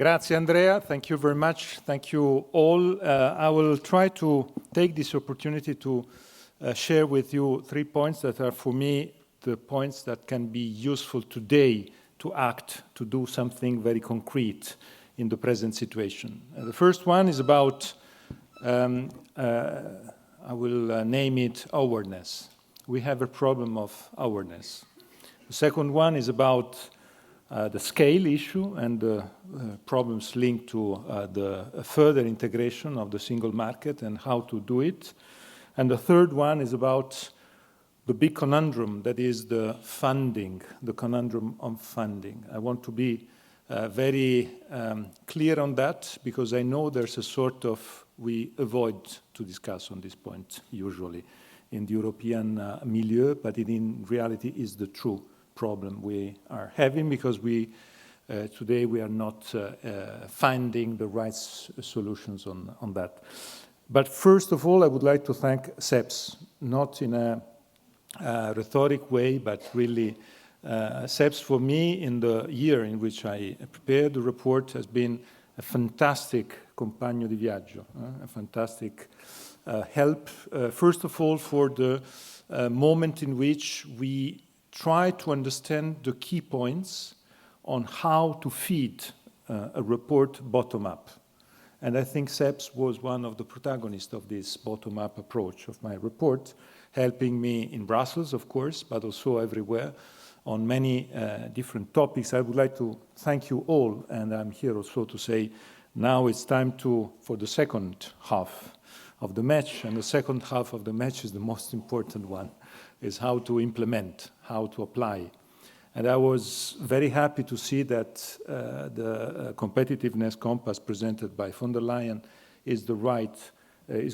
Grazie, Andrea. Thank you very much. Thank you all. I will try to take this opportunity to share with you 3 points that are, for me, the points that can be useful today to act, to do something very concrete in the present situation. The first one is about, I will name it awareness. We have a problem of awareness. The second one is about the scale issue and the problems linked to the further integration of the single market and how to do it. And the third one is about the big conundrum that is the funding, the conundrum of funding. I want to be very clear on that because I know there's a sort of, we avoid to discuss on this point usually in the European milieu, but it in reality is the true problem we are having because today we are not finding the right solutions on that. But first of all, I would like to thank CEPS, not in a rhetoric way, but really CEPS for me in the year in which I prepared the report has been a fantastic compagno di viaggio, a fantastic help, first of all, for the moment in which we try to understand the key points on how to feed a report bottom-up. And I think CEPS was one of the protagonists of this bottom-up approach of my report, helping me in Brussels, of course, but also everywhere on many different topics. I would like to thank you all, and I'm here also to say now it's time for the second half of the match, and the second half of the match is the most important one, is how to implement, how to apply. And I was very happy to see that the competitiveness compass presented by von der Leyen is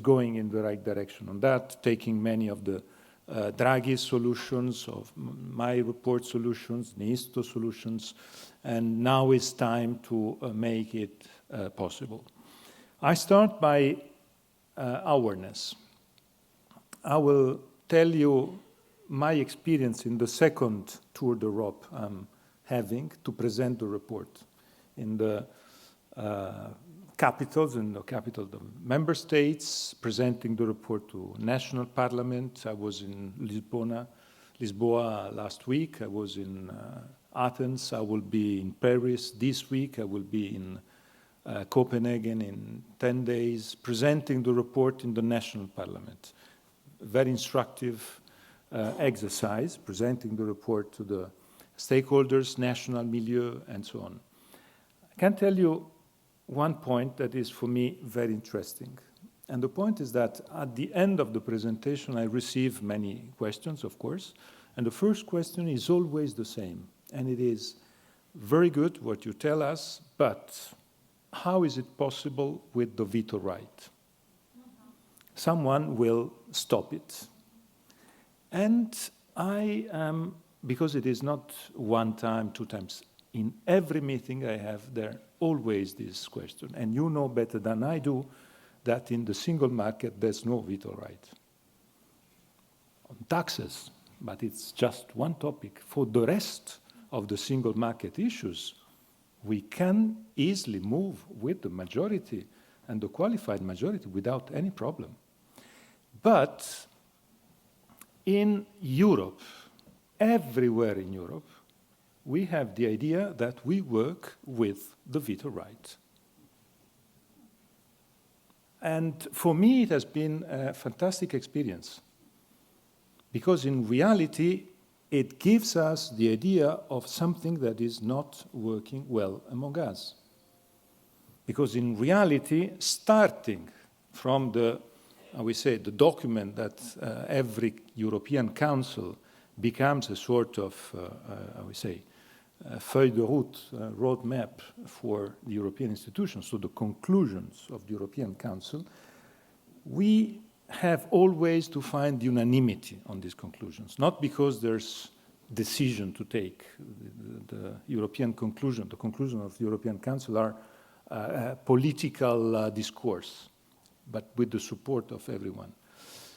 going in the right direction on that, taking many of the Draghi solutions, of my report solutions, NISTO solutions, and now it's time to make it possible. I start by awareness. I will tell you my experience in the second Tour d'Europe I'm having to present the report in the capitals, in the capital of the member states, presenting the report to national parliament. I was in Lisboa last week. I was in Athens. I will be in Paris this week. I will be in Copenhagen in 10 days, presenting the report in the national parliament. Very instructive exercise, presenting the report to the stakeholders, national milieu, and so on. I can tell you one point that is for me very interesting. And the point is that at the end of the presentation, I receive many questions, of course. And the first question is always the same. And it is very good what you tell us, but how is it possible with the veto right? Someone will stop it. And I am, because it is not one time, 2 times, in every meeting I have there always this question. And you know better than I do that in the single market there's no veto right. On taxes, but it's just one topic. For the rest of the single market issues, we can easily move with the majority and the qualified majority without any problem. But in Europe, everywhere in Europe, we have the idea that we work with the veto right. And for me, it has been a fantastic experience because in reality, it gives us the idea of something that is not working well among us. Because in reality, starting from the document that every European Council becomes a sort of, feuille de route, roadmap for the European institutions, so the conclusions of the European Council, we have always to find unanimity on these conclusions, not because there's decision to take. The European conclusion, the conclusion of the European Council are political discourse, but with the support of everyone.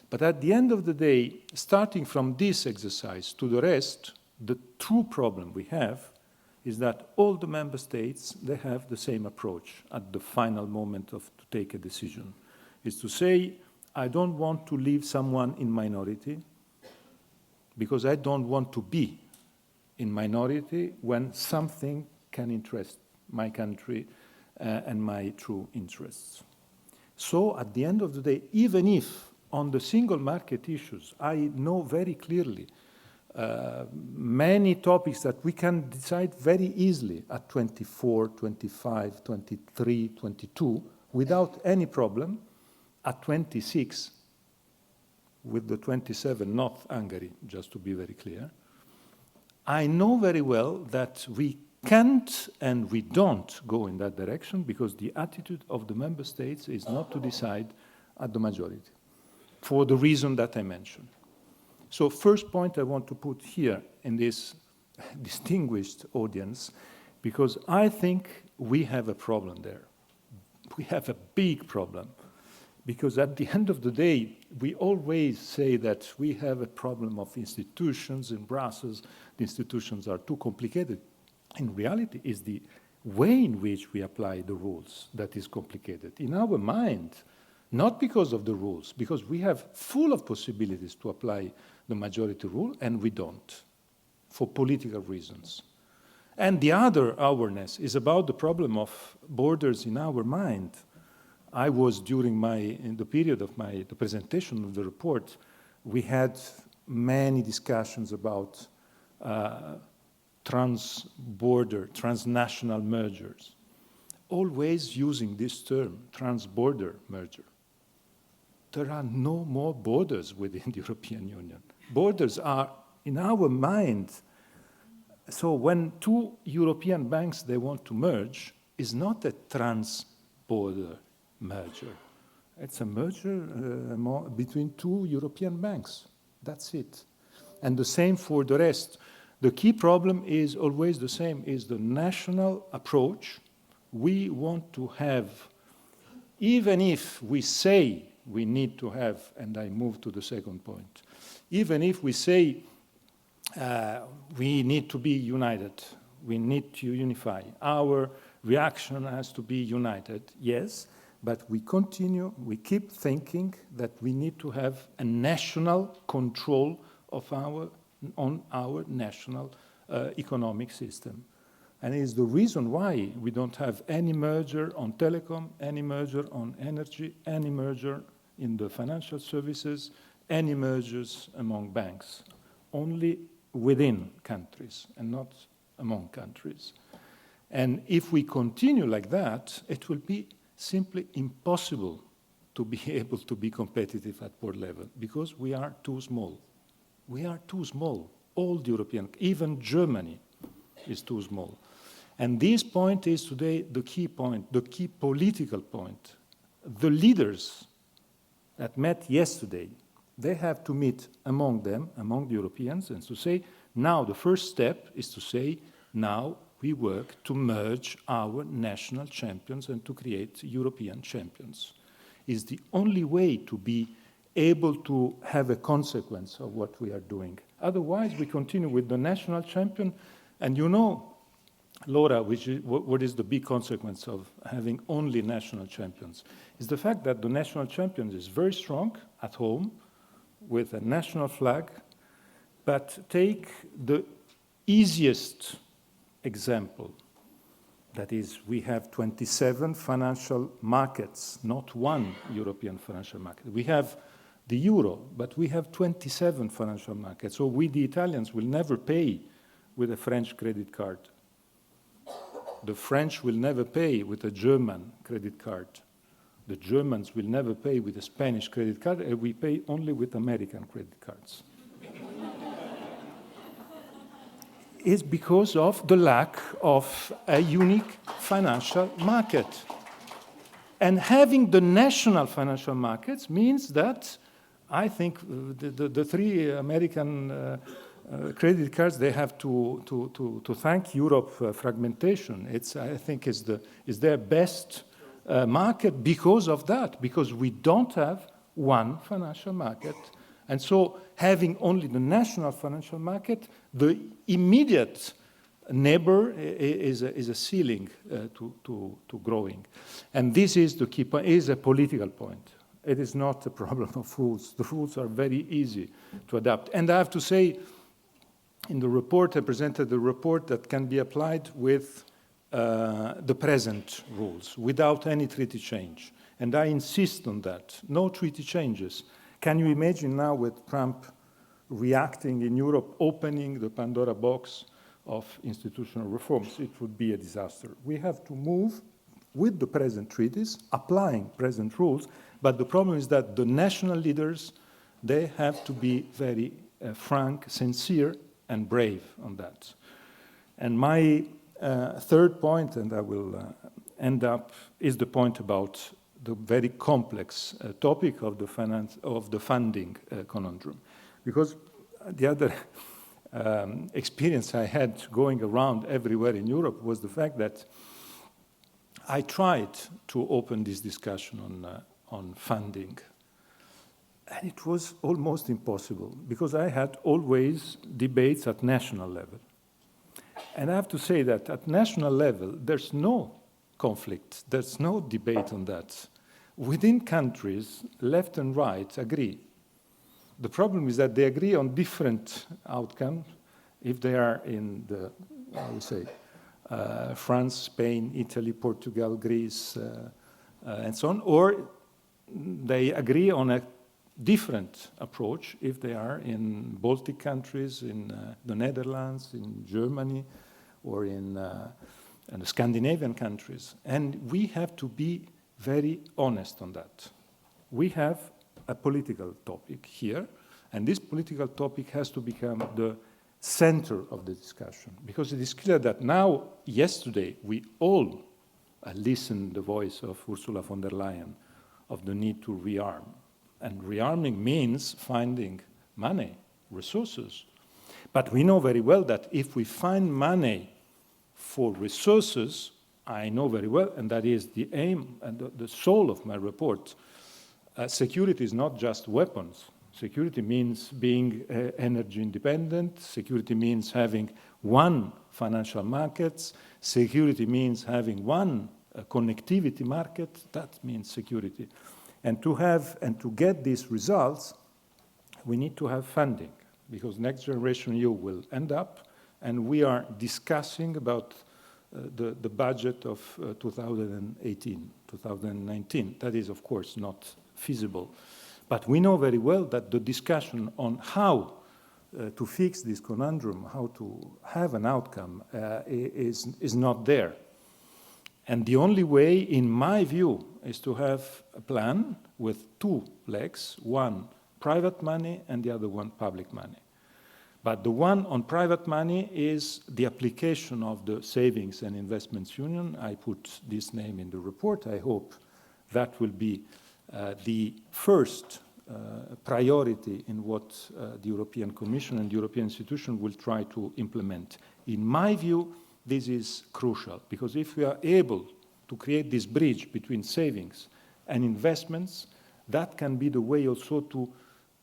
But at the end of the day, starting from this exercise to the rest, the true problem we have is that all the member states, they have the same approach at the final moment to take a decision, is to say, I don't want to leave someone in minority because I don't want to be in minority when something can interest my country and my true interests. So at the end of the day, even if on the single market issues, I know very clearly many topics that we can decide very easily at 24, 25, 23, 22, without any problem, at 26, with the 27, not Hungary, just to be very clear, I know very well that we can't and we don't go in that direction because the attitude of the member states is not to decide at the majority, for the reason that I mentioned. So first point I want to put here in this distinguished audience, because I think we have a problem there. We have a big problem, because at the end of the day, we always say that we have a problem of institutions in Brussels, the institutions are too complicated. In reality, it's the way in which we apply the rules that is complicated. In our mind, not because of the rules, because we have full of possibilities to apply the majority rule, and we don't, for political reasons. And the other awareness is about the problem of borders in our mind. I was, in the period of the presentation of the report, we had many discussions about trans-border, transnational mergers, always using this term, trans-border merger. There are no more borders within the European Union. Borders are in our mind. So when two European banks, they want to merge, it's not a trans-border merger. It's a merger between two European banks. That's it. And the same for the rest. The key problem is always the same, is the national approach. We want to have, even if we say we need to have, and I move to the second point, even if we say we need to be united, we need to unify, our reaction has to be united, yes, but we keep thinking that we need to have a national control of on our national economic system. And it's the reason why we don't have any merger on telecom, any merger on energy, any merger in the financial services, any mergers among banks, only within countries and not among countries. And if we continue like that, it will be simply impossible to be able to be competitive at world level because we are too small. We are too small. All the European, even Germany is too small. And this point is today the key point, the key political point. The leaders that met yesterday, they have to meet among them, among the Europeans, and to say, now the first step is to say, now we work to merge our national champions and to create European champions. It's the only way to be able to have a consequence of what we are doing. Otherwise, we continue with the national champion, and you know, Laura, what is the big consequence of having only national champions? Is the fact that the national champion is very strong at home with a national flag, but take the easiest example. That is, we have 27 financial markets, not one European financial market. We have the euro, but we have 27 financial markets. So we, the Italians, will never pay with a French credit card. The French will never pay with a German credit card. The Germans will never pay with a Spanish credit card, and we pay only with American credit cards. It's because of the lack of a unique financial market. And having the national financial markets means that I think the three American credit cards, they have to thank Europe fragmentation. I think is their best market because of that, because we don't have one financial market. And so having only the national financial market, the immediate neighbor is a ceiling to growing. And this is the key point, is a political point. It is not a problem of rules. The rules are very easy to adapt. And I have to say, in the report, I presented a report that can be applied with the present rules, without any treaty change. And I insist on that. No treaty changes. Can you imagine now with Trump reacting in Europe, opening the Pandora box of institutional reforms? It would be a disaster. We have to move with the present treaties, applying present rules, but the problem is that the national leaders, they have to be very frank, sincere, and brave on that. And my third point, and I will end up, is the point about the very complex topic of the funding conundrum. Because the other experience I had going around everywhere in Europe was the fact that I tried to open this discussion on funding, and it was almost impossible because I had always debates at national level. And I have to say that at national level, there's no conflict, there's no debate on that. Within countries, left and right agree. The problem is that they agree on different outcomes if they are in the, I would say, France, Spain, Italy, Portugal, Greece, and so on, or they agree on a different approach if they are in Baltic countries, in the Netherlands, in Germany, or in the Scandinavian countries. And we have to be very honest on that. We have a political topic here, and this political topic has to become the center of the discussion, because it is clear that now, yesterday, we all listened the voice of Ursula von der Leyen of the need to rearm. And rearming means finding money, resources. But we know very well that if we find money for resources, I know very well, and that is the aim and the soul of my report, security is not just weapons. Security means being energy independent. Security means having one financial markets. Security means having one connectivity market. That means security. And to get these results, we need to have funding, because Next Generation EU will end up, and we are discussing about the budget of 2018, 2019. That is, of course, not feasible. But we know very well that the discussion on how to fix this conundrum, how to have an outcome, is not there. And the only way, in my view, is to have a plan with two legs, one private money and the other one public money. But the one on private money is the application of the Savings and Investments Union. I put this name in the report. I hope that will be the first priority in what the European Commission and the European institution will try to implement. In my view, this is crucial, because if we are able to create this bridge between savings and investments, that can be the way also to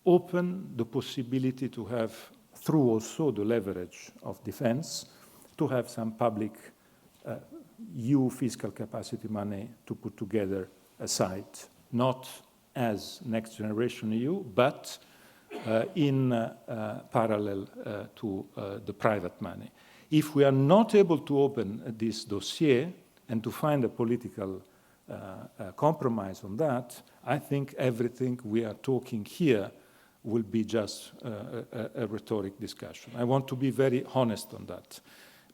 open the possibility to have, through also the leverage of defense, to have some public EU fiscal capacity money to put together aside, not as Next Generation EU, but in parallel to the private money. If we are not able to open this dossier and to find a political compromise on that, I think everything we are talking here will be just a rhetoric discussion. I want to be very honest on that,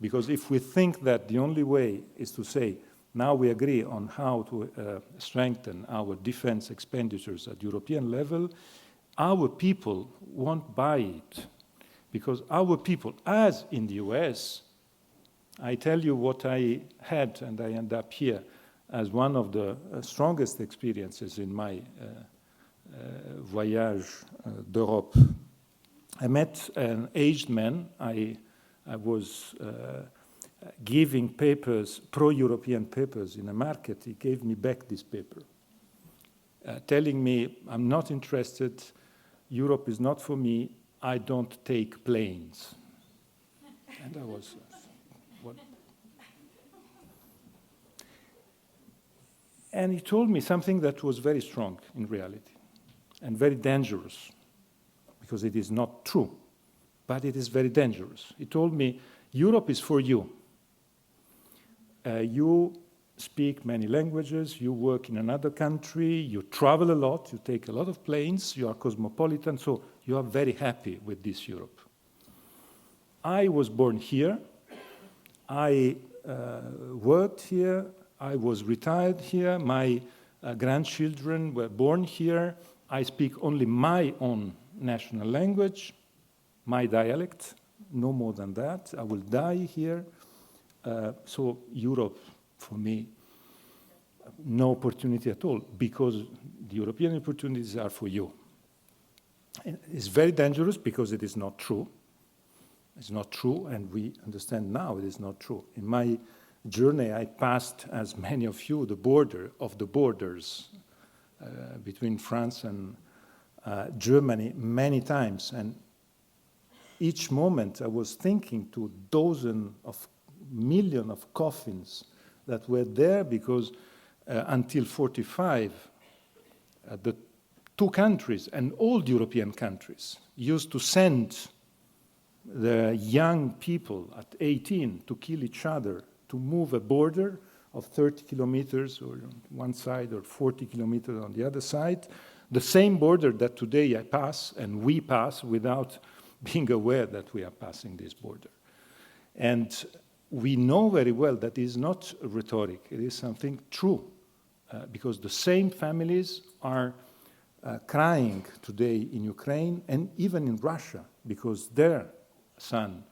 because if we think that the only way is to say, now we agree on how to strengthen our defense expenditures at European level, our people won't buy it. Because our people, as in the US, I tell you what I had, and I end up here, as one of the strongest experiences in my voyage d'Europe. I met an aged man. I was giving papers, pro-European papers in a market. He gave me back this paper, telling me, I'm not interested, Europe is not for me, I don't take planes. And I was, What? And he told me something that was very strong in reality and very dangerous, because it is not true, but it is very dangerous. He told me, Europe is for you. You speak many languages, you work in another country, you travel a lot, you take a lot of planes, you are cosmopolitan, so you are very happy with this Europe. I was born here, I worked here, I was retired here, my grandchildren were born here, I speak only my own national language, my dialect, no more than that. I will die here. So Europe, for me, no opportunity at all, because the European opportunities are for you. It's very dangerous because it is not true. It's not true, and we understand now it is not true. In my journey, I passed, as many of you, the border of the borders between France and Germany many times, and each moment I was thinking to dozens of millions of coffins that were there because until 45, the two countries and all the European countries used to send the young people at 18 to kill each other, to move a border of 30 kilometers or on one side or 40 kilometers on the other side, the same border that today I pass and we pass without being aware that we are passing this border. And we know very well that it is not rhetoric, it is something true, because the same families are crying today in Ukraine and even in Russia, because their son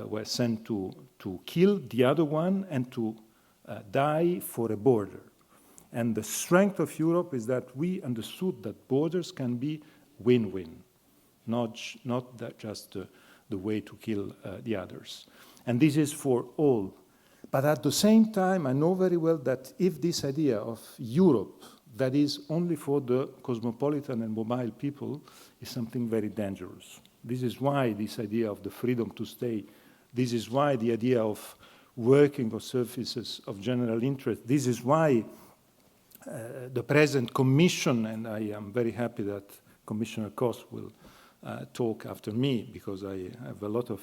were sent to kill the other one and to die for a border. And the strength of Europe is that we understood that borders can be win-win, not just the way to kill the others. And this is for all. But at the same time, I know very well that if this idea of Europe that is only for the cosmopolitan and mobile people is something very dangerous. This is why this idea of the freedom to stay, this is why the idea of working for services of general interest, this is why the present Commission, and I am very happy that Commissioner Kos will talk after me, because I have a lot of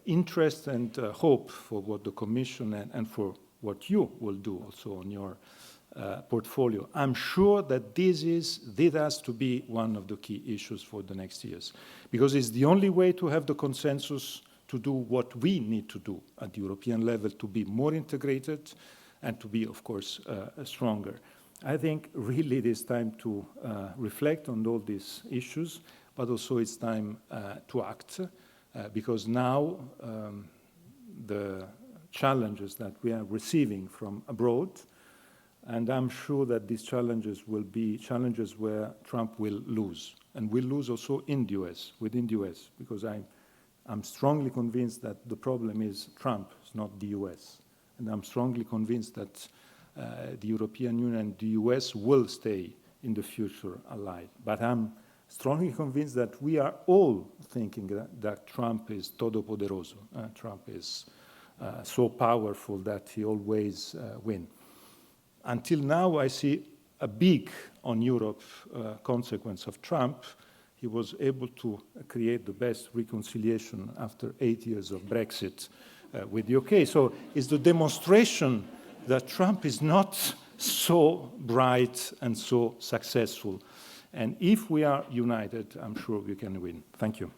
interest and hope for what the Commission and for what you will do also on your portfolio. I'm sure that this has to be one of the key issues for the next years, because it's the only way to have the consensus to do what we need to do at the European level to be more integrated and to be, of course, stronger. I think really it is time to reflect on all these issues, but also it's time to act, because now the challenges that we are receiving from abroad, and I'm sure that these challenges will be challenges where Trump will lose, and will lose also in the US, within the US, because I'm strongly convinced that the problem is Trump, it's not the US. And I'm strongly convinced that the European Union and the US will stay in the future allied. But I'm strongly convinced that we are all thinking that Trump is todopoderoso. Trump is so powerful that he always wins. Until now, I see a big, on Europe, consequence of Trump. He was able to create the best reconciliation after 8 years of Brexit with the UK. So it's the demonstration that Trump is not so bright and so successful. And if we are united, I'm sure we can win. Thank you.